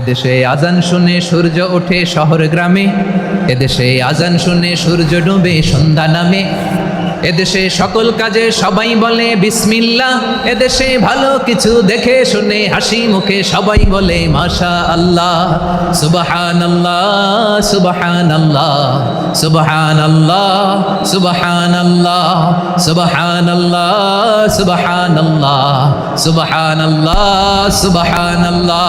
এদেশে আজান শুনে সূর্য ওঠে শহর গ্রামে, এদেশে আজান শুনে সূর্য ডুবে সন্ধ্যা নামে, এদেশে সকল কাজে সবাই বলে বিসমিল্লাহ, এদেশে ভালো কিছু দেখে শুনে হাসি মুখে সবাই বলে মাশা আল্লাহ। সুবহানাল্লাহ সুবহানাল্লাহ সুবহানাল্লাহ সুবহানাল্লাহ সুবহানাল্লাহ সুবহানাল্লাহ সুবহানাল্লাহ সুবহানাল্লাহ।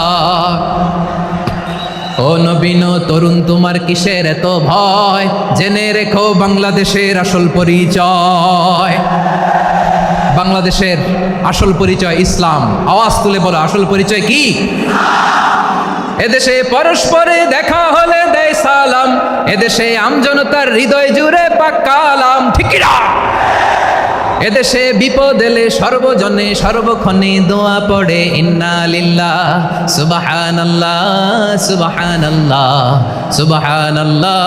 ও নবীন তরুণ তোমার কিসের এত ভয়, জেনে রেখো বাংলাদেশের আসল পরিচয়। বাংলাদেশের আসল পরিচয় ইসলাম। আওয়াজ তুলে বলো আসল পরিচয় কি? এদেশে পরস্পরে দেখা হলে দেয় সালাম, এদেশে আমজনতার হৃদয় জুড়ে পাক্কা আলাম, ঠিক কি না? এদেশে বিপদ এলে সর্বজনে সর্বক্ষণে দোয়া পড়ে ইন্না লিল্লাহ সুবহানাল্লাহ সুবহানাল্লাহ সুবহানাল্লাহ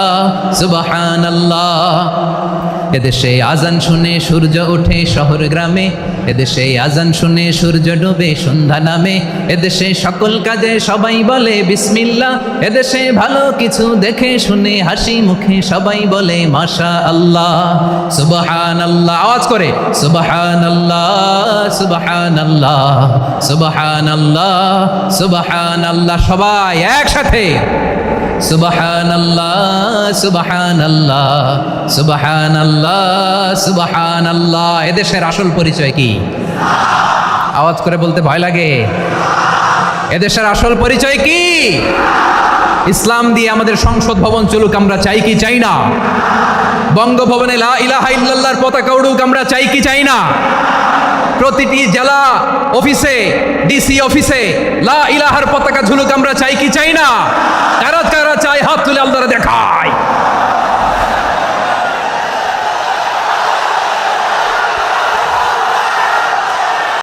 সুবহানাল্লাহ। এদেশে আজান শুনে সূর্য ওঠে শহর গ্রামে, এদেশে আজান শুনে সূর্য ডুবে সন্ধ্যা নামে, এদেশে সকল কাজে সবাই বলে বিসমিল্লাহ, এদেশে ভালো কিছু দেখে শুনে হাসি মুখে সবাই বলে মাশা আল্লাহ। সুবহানাল্লাহ, আওয়াজ করে সুবহানাল্লাহ সুবহানাল্লাহ সুবহানাল্লাহ সুবহানাল্লাহ। সবাই একসাথে সুবহানাল্লাহ সুবহানাল্লাহ সুবহানাল্লাহ সুবহানাল্লাহ। এদেশের আসল পরিচয় কি? আওয়াজ করে বলতে ভয় লাগে। এদেশের আসল পরিচয় কি? ইসলাম দিয়ে আমাদের সংসদ ভবন চলুক, আমরা চাই কি চাই না? বঙ্গভবনে লা ইলাহা ইল্লাল্লাহর পতাকা উড়ুক, আমরা চাই কি চাই না? প্রতিটি জেলা অফিসে ডিসি অফিসে লা ইলাহার পতাকা ঝুলুক, আমরা চাই কি চাই না?